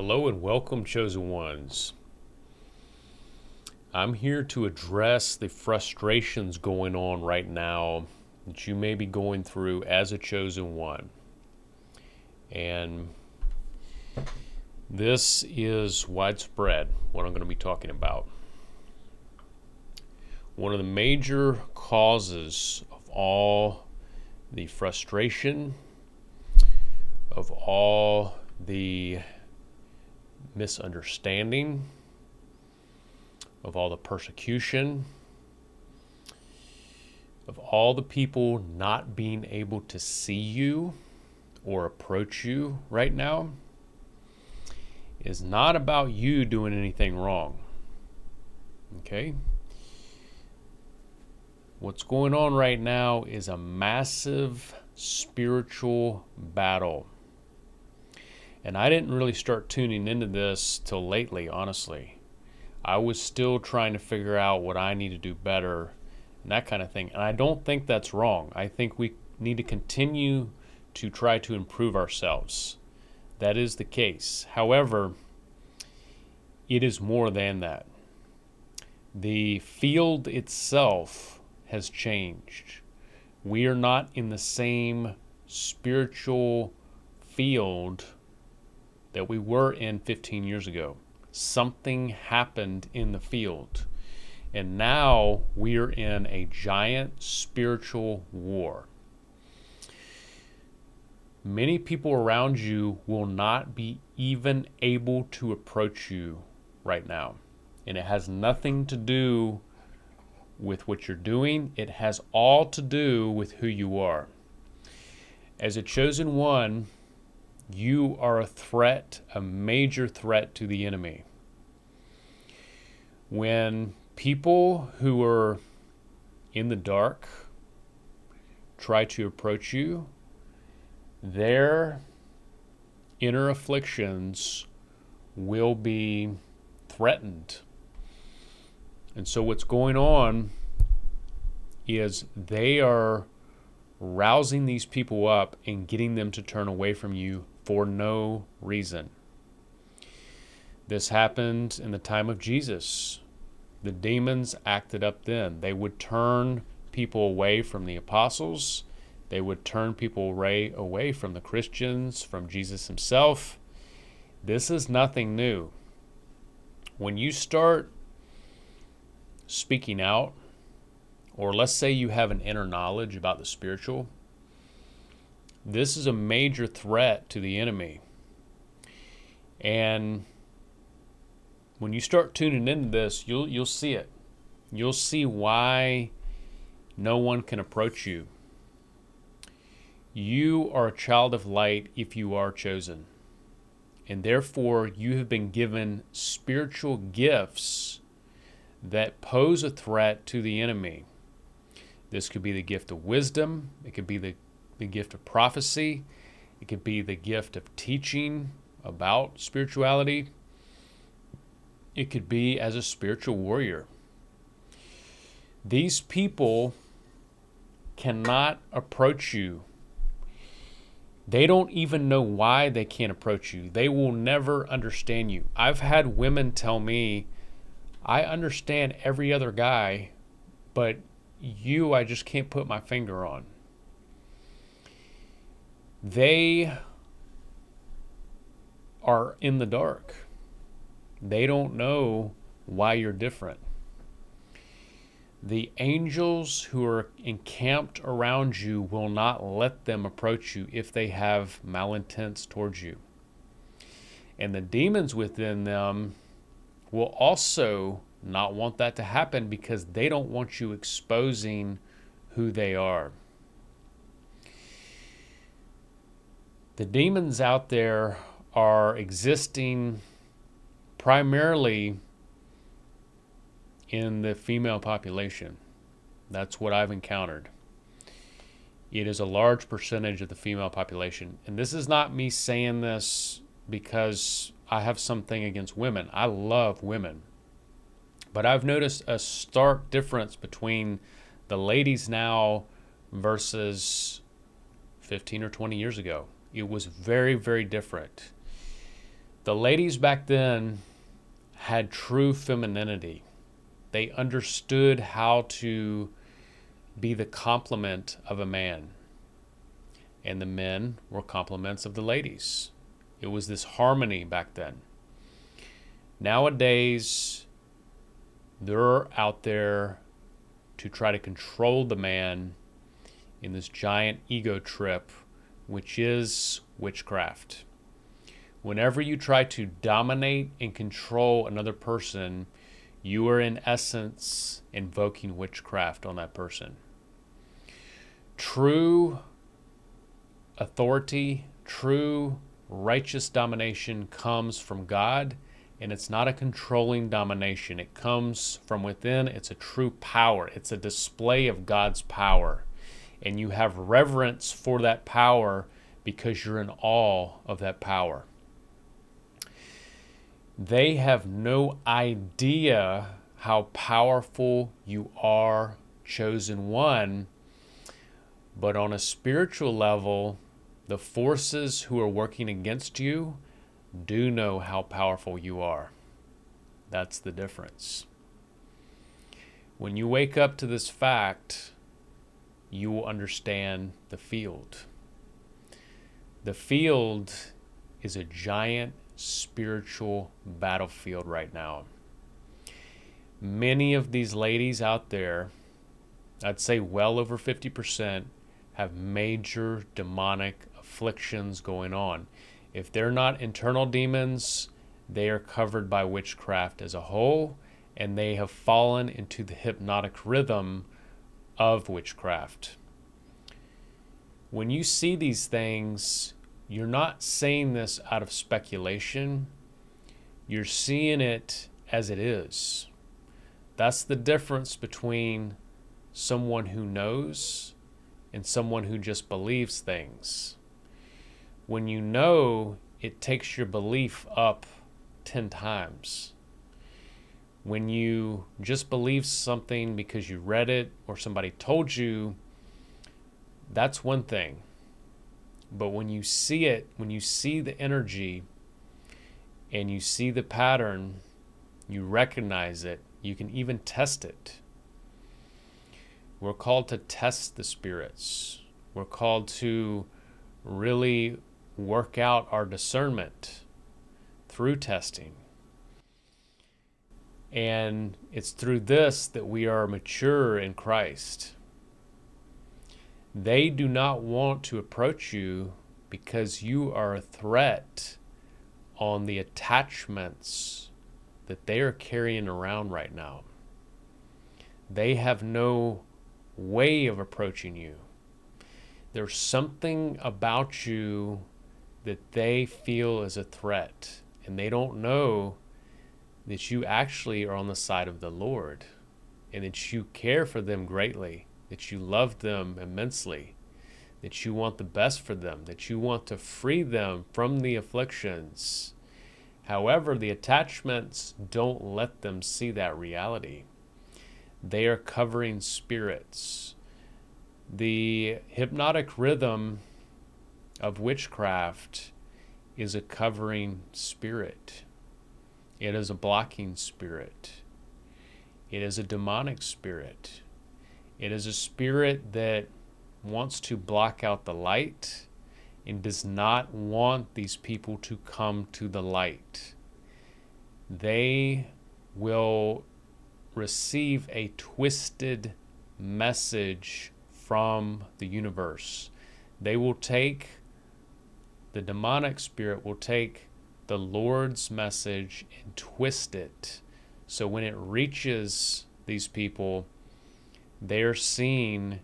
Hello and welcome, chosen ones. I'm here to address the frustrations going on right now that you may be going through as a chosen one. And this is widespread, what I'm going to be talking about. One of the major causes of all the frustration, of all the misunderstanding, of all the persecution, of all the people not being able to see you or approach you right now, is not about you doing anything wrong. Okay? What's going on right now is a massive spiritual battle. And I didn't really start tuning into this till lately, honestly. I was still trying to figure out what I need to do better and that kind of thing. And I don't think that's wrong. I think we need to continue to try to improve ourselves. That is the case. However, it is more than that. The field itself has changed. We are not in the same spiritual field that we were in 15 years ago. Something happened in the field. And now we are in a giant spiritual war. Many people around you will not be even able to approach you right now. And it has nothing to do with what you're doing. It has all to do with who you are. As a chosen one, you are a threat, a major threat to the enemy. When people who are in the dark try to approach you, their inner afflictions will be threatened. And so what's going on is they are rousing these people up and getting them to turn away from you for no reason. This happened in the time of Jesus. The demons acted up then. They would turn people away from the apostles. They would turn people away from the Christians, from Jesus himself. This is nothing new. When you start speaking out, or let's say you have an inner knowledge about the spiritual, this is a major threat to the enemy. And when you start tuning into this, you'll see it. You'll see why no one can approach you. You are a child of light if you are chosen. And therefore, you have been given spiritual gifts that pose a threat to the enemy. This could be the gift of wisdom. It could be the gift of prophecy. It could be the gift of teaching about spirituality. It could be as a spiritual warrior. These people cannot approach you. They don't even know why they can't approach you. They will never understand you. I've had women tell me, I understand every other guy, but you, I just can't put my finger on. They are in the dark. They don't know why you're different. The angels who are encamped around you will not let them approach you if they have malintents towards you. And the demons within them will also not want that to happen because they don't want you exposing who they are. The demons out there are existing primarily in the female population. That's what I've encountered. It is a large percentage of the female population. And this is not me saying this because I have something against women. I love women. But I've noticed a stark difference between the ladies now versus 15 or 20 years ago. It was very, very different. The ladies back then had true femininity. They understood how to be the complement of a man, and the men were complements of the ladies. It was this harmony back then. Nowadays, they're out there to try to control the man in this giant ego trip, which is witchcraft. Whenever you try to dominate and control another person, you are in essence invoking witchcraft on that person. True authority, true righteous domination comes from God, and it's not a controlling domination. It comes from within. It's a true power. It's a display of God's power. And you have reverence for that power because you're in awe of that power. They have no idea how powerful you are, chosen one, but on a spiritual level, the forces who are working against you do know how powerful you are. That's the difference. When you wake up to this fact, you will understand the field. The field is a giant spiritual battlefield right now. Many of these ladies out there, I'd say well over 50%, have major demonic afflictions going on. If they're not internal demons, they are covered by witchcraft as a whole, and they have fallen into the hypnotic rhythm of witchcraft. When you see these things, you're not saying this out of speculation. You're seeing it as it is. That's the difference between someone who knows and someone who just believes things. When you know, it takes your belief up 10 times. When you just believe something because you read it or somebody told you, that's one thing. But when you see it, when you see the energy and you see the pattern, you recognize it, you can even test it. We're called to test the spirits. We're called to really work out our discernment through testing. And it's through this that we are mature in Christ. They do not want to approach you because you are a threat on the attachments that they are carrying around right now. They have no way of approaching you. There's something about you that they feel is a threat, and they don't know that you actually are on the side of the Lord, and that you care for them greatly, that you love them immensely, that you want the best for them, that you want to free them from the afflictions. However, the attachments don't let them see that reality. They are covering spirits. The hypnotic rhythm of witchcraft is a covering spirit. It is a blocking spirit. It is a demonic spirit. It is a spirit that wants to block out the light and does not want these people to come to the light. They will receive a twisted message from the universe. They will take, the demonic spirit will take the Lord's message and twist it. So when it reaches these people, they're seeing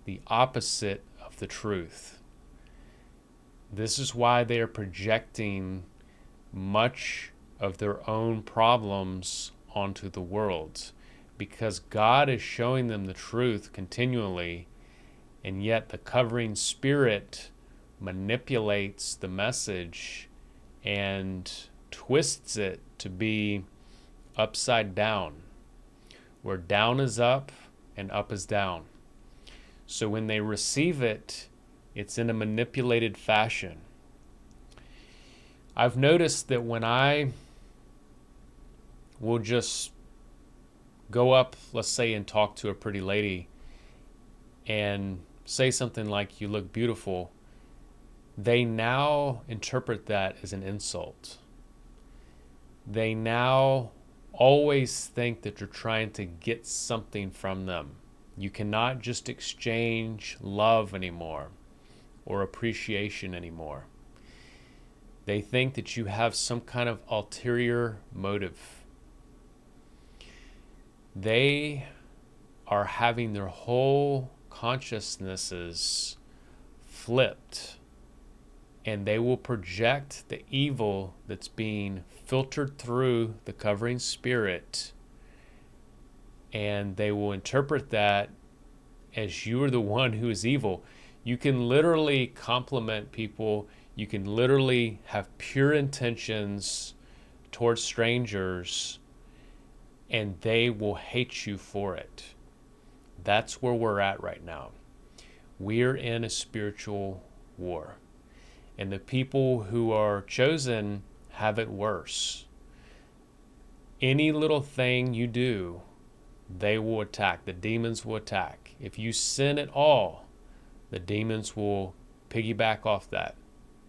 the opposite of the truth. This is why they are projecting much of their own problems onto the world, because God is showing them the truth continually, and yet the covering spirit manipulates the message and twists it to be upside down, where down is up and up is down. So when they receive it, it's in a manipulated fashion. I've noticed that when I will just go up, let's say, and talk to a pretty lady and say something like, "You look beautiful," they now interpret that as an insult. They now always think that you're trying to get something from them. You cannot just exchange love anymore or appreciation anymore. They think that you have some kind of ulterior motive. They are having their whole consciousnesses flipped, and they will project the evil that's being filtered through the covering spirit, and they will interpret that as you are the one who is evil. You can literally compliment people. You can literally have pure intentions towards strangers, and they will hate you for it. That's where we're at right now. We're in a spiritual war. And the people who are chosen have it worse. Any little thing you do, they will attack. The demons will attack. If you sin at all, the demons will piggyback off that.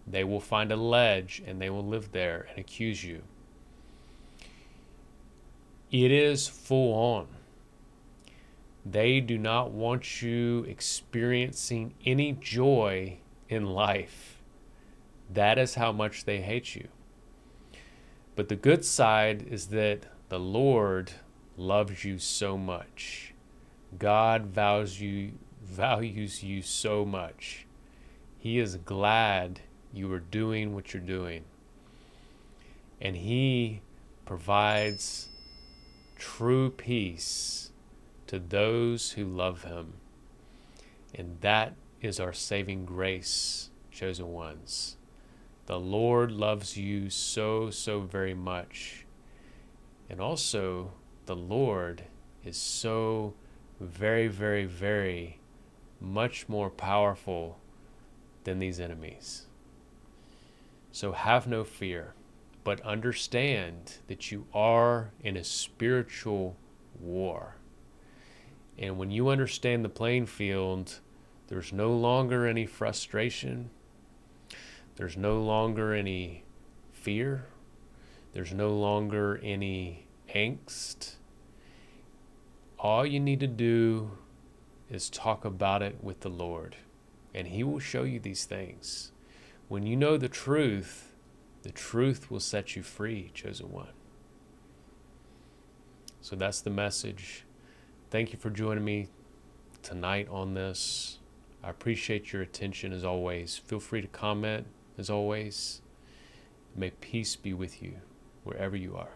They will find a ledge and they will live there and accuse you. It is full on. They do not want you experiencing any joy in life. That is how much they hate you. But the good side is that the Lord loves you so much. God values you so much. He is glad you are doing what you're doing. And He provides true peace to those who love Him. And that is our saving grace, chosen ones. The Lord loves you so, so very much. And also, the Lord is so very, very, very much more powerful than these enemies. So have no fear, but understand that you are in a spiritual war. And when you understand the playing field, there's no longer any frustration. There's no longer any fear. There's no longer any angst. All you need to do is talk about it with the Lord, and He will show you these things. When you know the truth will set you free, chosen one. So that's the message. Thank you for joining me tonight on this. I appreciate your attention as always. Feel free to comment as always. May peace be with you wherever you are.